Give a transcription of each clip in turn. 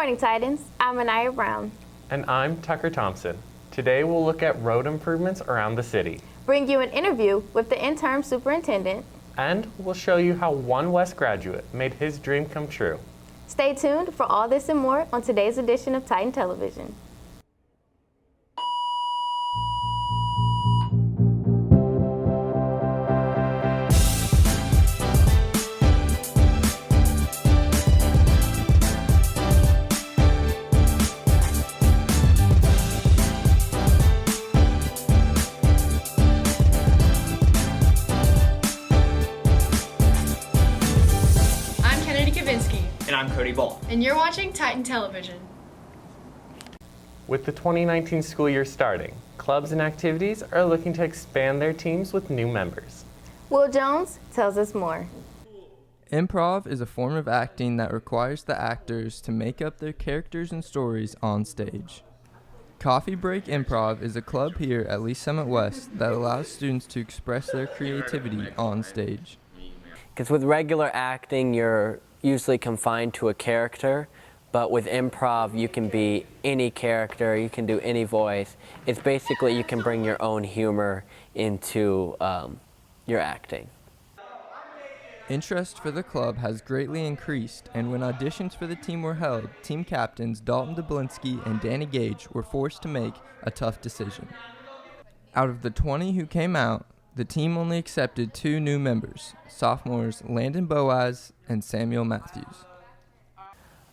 morning, Titans. I'm Aniyah Brown. And I'm Tucker Thompson. Today we'll look at road improvements around the city. Bring you an interview with the interim superintendent. And we'll show you how one West graduate made his dream come true. Stay tuned for all this and more on today's edition of Titan Television. And I'm Cody Ball. And you're watching Titan Television. With the 2019 school year starting, clubs and activities are looking to expand their teams with new members. Will Jones tells us more. Improv is a form of acting that requires the actors to make up their characters and stories on stage. Coffee Break Improv is a club here at Lee Summit West that allows students to express their creativity on stage. Because with regular acting, you're usually confined to a character, but with improv you can be any character, you can do any voice. It's basically you can bring your own humor into your acting. Interest for the club has greatly increased, and when auditions for the team were held, team captains Dalton Dublinsky and Danny Gage were forced to make a tough decision. Out of the 20 who came out, the team only accepted 2 new members, sophomores Landon Boaz and Samuel Matthews.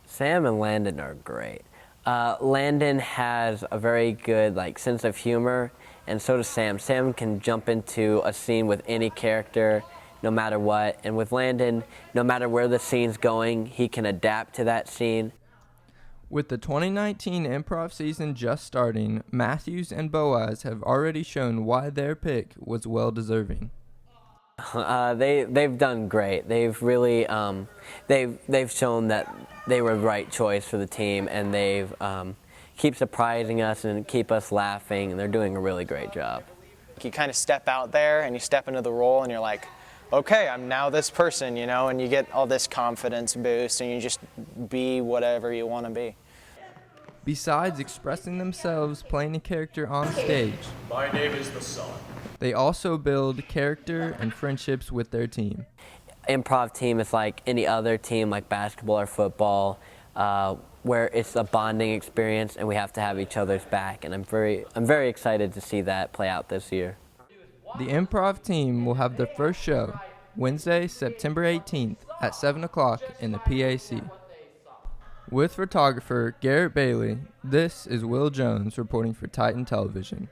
Sam and Landon are great. Landon has a very good sense of humor, and so does Sam. Sam can jump into a scene with any character, no matter what. And with Landon, no matter where the scene's going, he can adapt to that scene. With the 2019 improv season just starting, Matthews and Boaz have already shown why their pick was well-deserving. They've done great. They've really they've shown that they were the right choice for the team, and they've keep surprising us and keep us laughing, and they're doing a really great job. You kind of step out there and you step into the role and you're like, okay, I'm now this person, and you get all this confidence boost and you just be whatever you want to be. Besides expressing themselves playing a character on stage, my name is the Sun. They also build character and friendships with their team. Improv team is like any other team, like basketball or football, where it's a bonding experience and we have to have each other's back. And I'm very excited to see that play out this year. The improv team will have their first show Wednesday, September 18th at 7 o'clock in the PAC. With photographer Garrett Bailey, this is Will Jones reporting for Titan Television.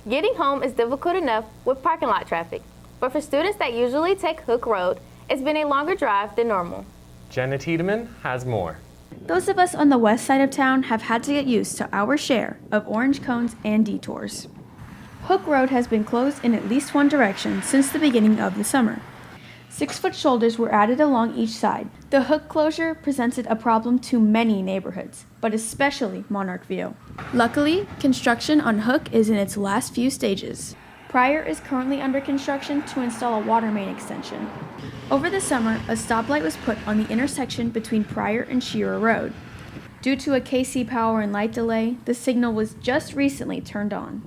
Getting home is difficult enough with parking lot traffic, but for students that usually take Hook Road, it's been a longer drive than normal. Jenna Tiedemann has more. Those of us on the west side of town have had to get used to our share of orange cones and detours. Hook Road has been closed in at least one direction since the beginning of the summer. 6-foot shoulders were added along each side. The Hook closure presented a problem to many neighborhoods, but especially Monarch View. Luckily, construction on Hook is in its last few stages. Pryor is currently under construction to install a water main extension. Over the summer, a stoplight was put on the intersection between Pryor and Shearer Road. Due to a KC Power and light delay, the signal was just recently turned on.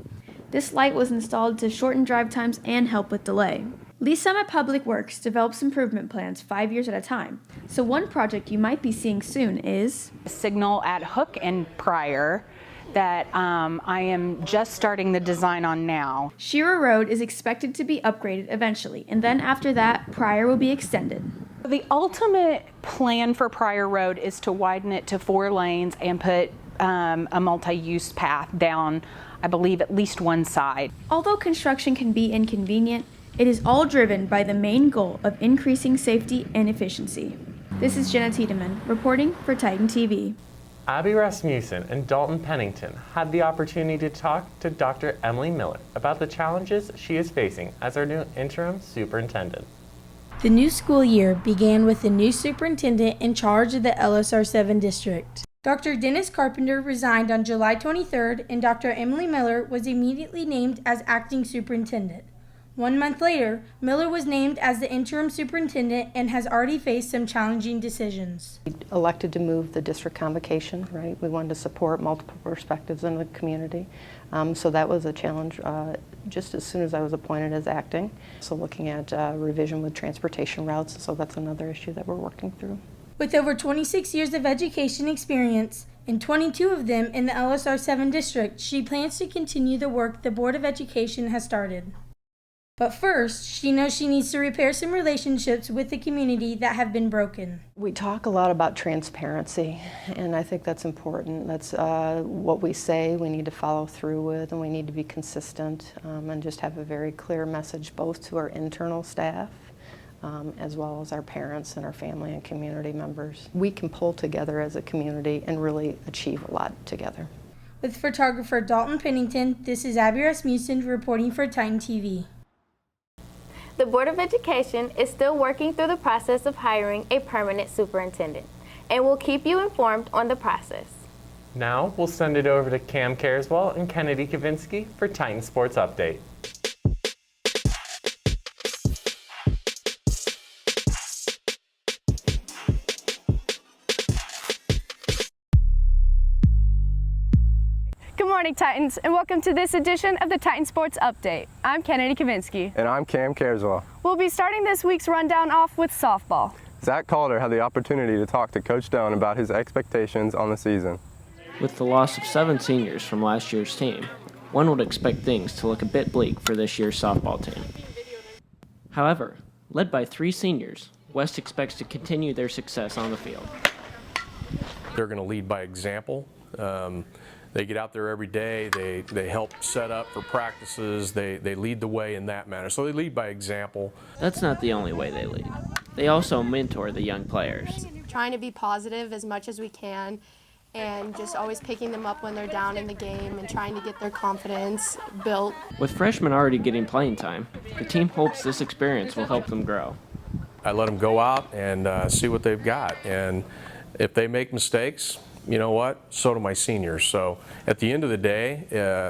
This light was installed to shorten drive times and help with delay. Lee Summit Public Works develops improvement plans 5 years at a time. So one project you might be seeing soon is a signal at Hook and Pryor that I am just starting the design on now. Shearer Road is expected to be upgraded eventually, and then after that, Pryor will be extended. The ultimate plan for Pryor Road is to widen it to 4 lanes and put a multi-use path down, I believe, at least one side. Although construction can be inconvenient, it is all driven by the main goal of increasing safety and efficiency. This is Jenna Tiedemann reporting for Titan TV. Abby Rasmussen and Dalton Pennington had the opportunity to talk to Dr. Emily Miller about the challenges she is facing as our new interim superintendent. The new school year began with the new superintendent in charge of the LSR 7 district. Dr. Dennis Carpenter resigned on July 23rd, and Dr. Emily Miller was immediately named as acting superintendent. 1 month later, Miller was named as the interim superintendent and has already faced some challenging decisions. We elected to move the district convocation, right? We wanted to support multiple perspectives in the community. So that was a challenge just as soon as I was appointed as acting. So looking at revision with transportation routes, so that's another issue that we're working through. With over 26 years of education experience, and 22 of them in the LSR 7 district, she plans to continue the work the Board of Education has started. But first, she knows she needs to repair some relationships with the community that have been broken. We talk a lot about transparency, and I think that's important. That's what we say we need to follow through with, and we need to be consistent and just have a very clear message both to our internal staff as well as our parents and our family and community members. We can pull together as a community and really achieve a lot together. With photographer Dalton Pennington, this is Abby Rasmussen reporting for Titan TV. The Board of Education is still working through the process of hiring a permanent superintendent, and will keep you informed on the process. Now we'll send it over to Cam Carswell and Kennedy Kavinsky for Titan Sports Update. Good morning, Titans, and welcome to this edition of the Titan Sports Update. I'm Kennedy Kavinsky. And I'm Cam Carswell. We'll be starting this week's rundown off with softball. Zach Calder had the opportunity to talk to Coach Doan about his expectations on the season. With the loss of 7 seniors from last year's team, one would expect things to look a bit bleak for this year's softball team. However, led by 3 seniors, West expects to continue their success on the field. They're going to lead by example. They get out there every day, they help set up for practices, they lead the way in that manner. So they lead by example. That's not the only way they lead. They also mentor the young players. Trying to be positive as much as we can and just always picking them up when they're down in the game and trying to get their confidence built. With freshmen already getting playing time, the team hopes this experience will help them grow. I let them go out and see what they've got. And if they make mistakes, you know what? So do my seniors. So at the end of the day,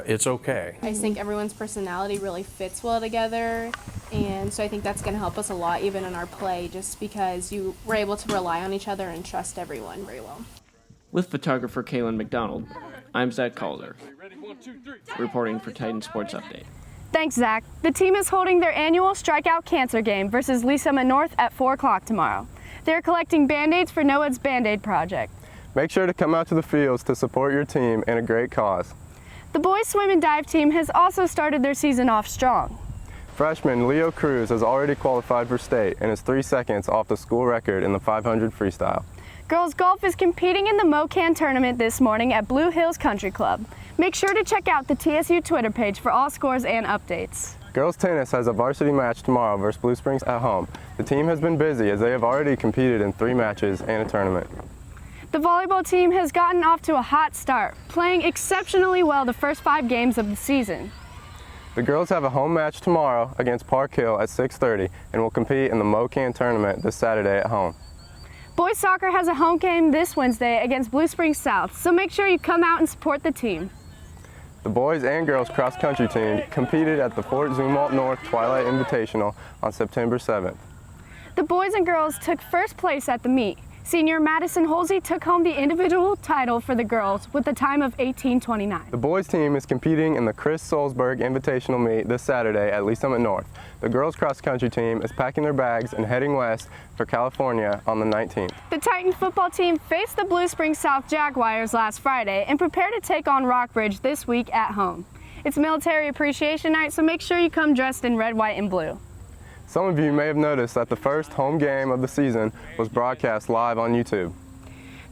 it's okay. I think everyone's personality really fits well together, and so I think that's going to help us a lot even in our play, just because we're able to rely on each other and trust everyone very well. With photographer Kaylin McDonald, I'm Zach Calder, reporting for Titan Sports Update. Thanks, Zach. The team is holding their annual Strikeout Cancer Game versus Lee Summit North at 4 o'clock tomorrow. They're collecting Band-Aids for NOAA's Band-Aid project. Make sure to come out to the fields to support your team in a great cause. The boys swim and dive team has also started their season off strong. Freshman Leo Cruz has already qualified for state and is 3 seconds off the school record in the 500 freestyle. Girls golf is competing in the MoCan tournament this morning at Blue Hills Country Club. Make sure to check out the TSU Twitter page for all scores and updates. Girls tennis has a varsity match tomorrow versus Blue Springs at home. The team has been busy as they have already competed in 3 matches and a tournament. The volleyball team has gotten off to a hot start, playing exceptionally well the first 5 games of the season. The girls have a home match tomorrow against Park Hill at 6:30 and will compete in the MoCan tournament this Saturday at home. Boys soccer has a home game this Wednesday against Blue Springs South, so make sure you come out and support the team. The boys and girls cross-country team competed at the Fort Zumwalt North Twilight Invitational on September 7th. The boys and girls took first place at the meet. Senior Madison Holsey took home the individual title for the girls with a time of 18:29. The boys team is competing in the Chris Solzberg Invitational meet this Saturday at Lee Summit North. The girls cross-country team is packing their bags and heading west for California on the 19th. The Titan football team faced the Blue Springs South Jaguars last Friday and prepare to take on Rockbridge this week at home. It's Military Appreciation Night, so make sure you come dressed in red, white, and blue. Some of you may have noticed that the first home game of the season was broadcast live on YouTube.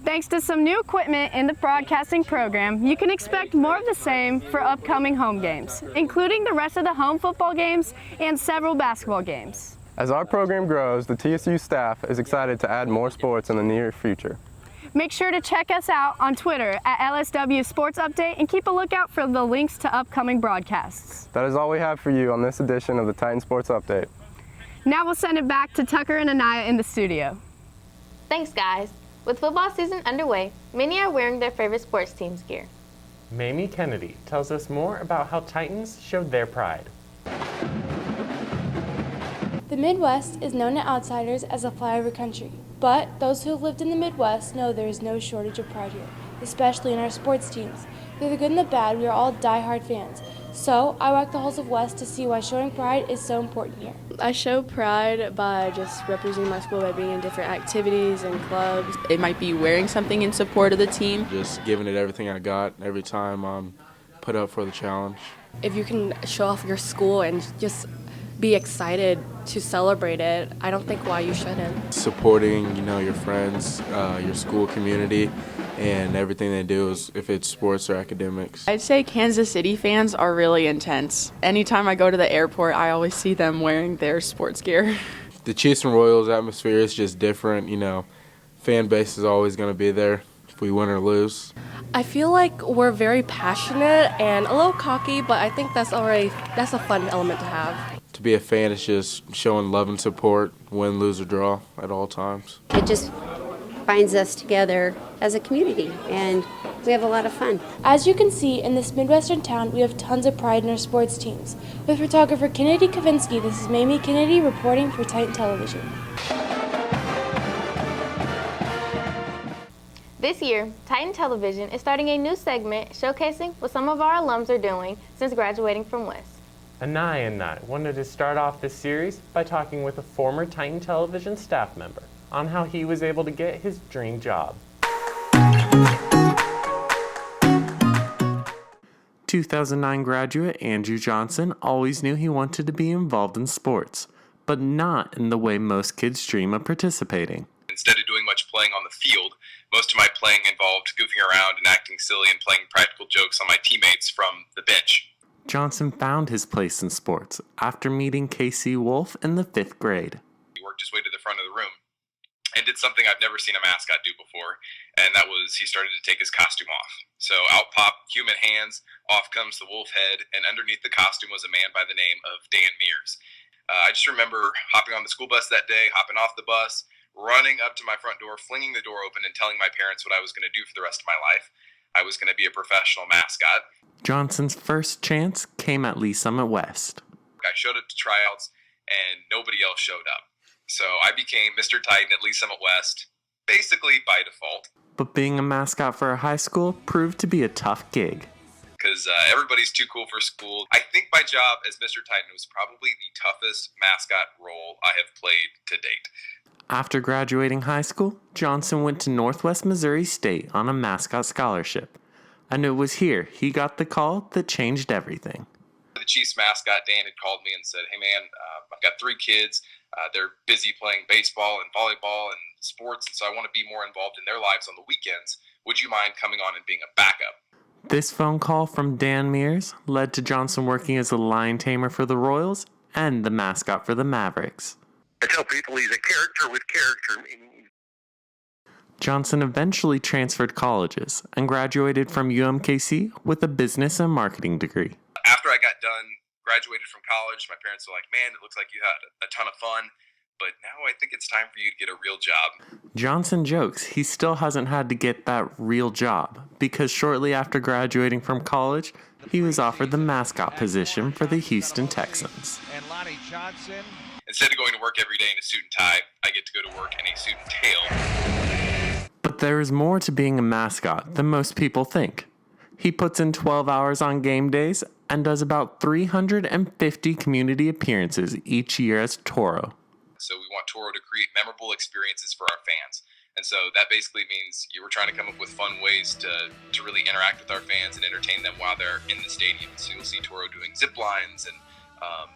Thanks to some new equipment in the broadcasting program, you can expect more of the same for upcoming home games, including the rest of the home football games and several basketball games. As our program grows, the TSU staff is excited to add more sports in the near future. Make sure to check us out on Twitter at LSW Sports Update and keep a lookout for the links to upcoming broadcasts. That is all we have for you on this edition of the Titan Sports Update. Now we'll send it back to Tucker and Aniyah in the studio. Thanks, guys. With football season underway, many are wearing their favorite sports team's gear. Mamie Kennedy tells us more about how Titans showed their pride. The Midwest is known to outsiders as a flyover country, but those who have lived in the Midwest know there is no shortage of pride here, especially in our sports teams. Through the good and the bad, we are all die-hard fans. So, I walk the halls of West to see why showing pride is so important here. I show pride by just representing my school by being in different activities and clubs. It might be wearing something in support of the team. Just giving it everything I got every time I'm put up for the challenge. If you can show off your school and just be excited to celebrate it, I don't think why you shouldn't. Supporting, your friends, your school community, and everything they do, is if it's sports or academics. I'd say Kansas City fans are really intense. Anytime I go to the airport, I always see them wearing their sports gear. The Chiefs and Royals atmosphere is just different, fan base is always going to be there if we win or lose. I feel like we're very passionate and a little cocky, but I think that's a fun element to have. To be a fan is just showing love and support, win, lose, or draw at all times. It just binds us together as a community, and we have a lot of fun. As you can see, in this Midwestern town, we have tons of pride in our sports teams. With photographer Kennedy Kavinsky, this is Mamie Kennedy reporting for Titan Television. This year, Titan Television is starting a new segment showcasing what some of our alums are doing since graduating from West. Aniyah and I wanted to start off this series by talking with a former Titan Television staff member on how he was able to get his dream job. 2009 graduate Andrew Johnson always knew he wanted to be involved in sports, but not in the way most kids dream of participating. Instead of doing much playing on the field, most of my playing involved goofing around and acting silly and playing practical jokes on my teammates from the bench. Johnson found his place in sports after meeting Casey Wolf in the 5th grade. He worked his way to the front of the room and did something I've never seen a mascot do before, and that was he started to take his costume off. So out popped human hands, off comes the wolf head, and underneath the costume was a man by the name of Dan Mears. I just remember hopping on the school bus that day, hopping off the bus, running up to my front door, flinging the door open, and telling my parents what I was going to do for the rest of my life. I was going to be a professional mascot. Johnson's first chance came at Lee Summit West. I showed up to tryouts, and nobody else showed up. So I became Mr. Titan at Lee Summit West, basically by default. But being a mascot for a high school proved to be a tough gig. Because everybody's too cool for school. I think my job as Mr. Titan was probably the toughest mascot role I have played to date. After graduating high school, Johnson went to Northwest Missouri State on a mascot scholarship. And it was here he got the call that changed everything. The Chiefs mascot, Dan, had called me and said, "Hey man, I've got 3 kids. They're busy playing baseball and volleyball and sports, and so I want to be more involved in their lives on the weekends. Would you mind coming on and being a backup?" This phone call from Dan Mears led to Johnson working as a lion tamer for the Royals and the mascot for the Mavericks. I tell people he's a character with character meaning. Johnson eventually transferred colleges and graduated from UMKC with a business and marketing degree. After I got done, graduated from college, my parents were like, "Man, it looks like you had a ton of fun, but now I think it's time for you to get a real job." Johnson jokes he still hasn't had to get that real job because shortly after graduating from college, he was offered the mascot position for the Houston Texans. Instead of going to work every day in a suit and tie, I get to go to work in a suit and tail. But there is more to being a mascot than most people think. He puts in 12 hours on game days and does about 350 community appearances each year as Toro. So we want Toro to create memorable experiences for our fans. And so that basically means you were trying to come up with fun ways to really interact with our fans and entertain them while they're in the stadium. So you'll see Toro doing zip lines and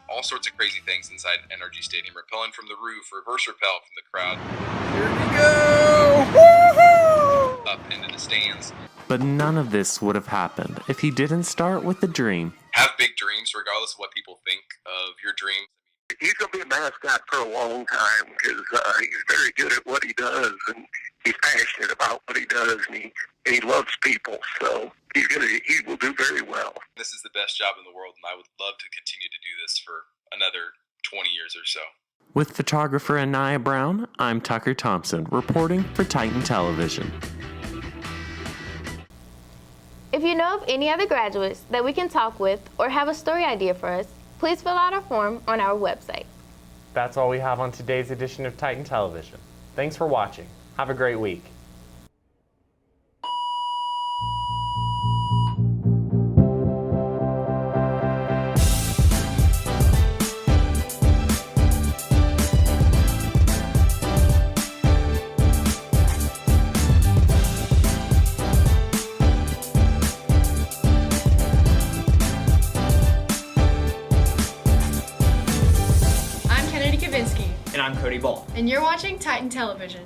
all sorts of crazy things inside NRG Stadium, rappelling from the roof, reverse rappel from the crowd. Here we go! Woo-hoo! Up into the stands. But none of this would have happened if he didn't start with a dream. Have big dreams regardless of what people think of your dreams. He's going to be a mascot for a long time because he's very good at what he does, and he's passionate about what he does, and he loves people, so he will do very well. This is the best job in the world, and I would love to continue to do this for another 20 years or so. With photographer Aniyah Brown, I'm Tucker Thompson, reporting for Titan Television. If you know of any other graduates that we can talk with or have a story idea for us, please fill out our form on our website. That's all we have on today's edition of Titan Television. Thanks for watching. Have a great week. I'm Kennedy Kavinsky. And I'm Cody Ball. And you're watching Titan Television.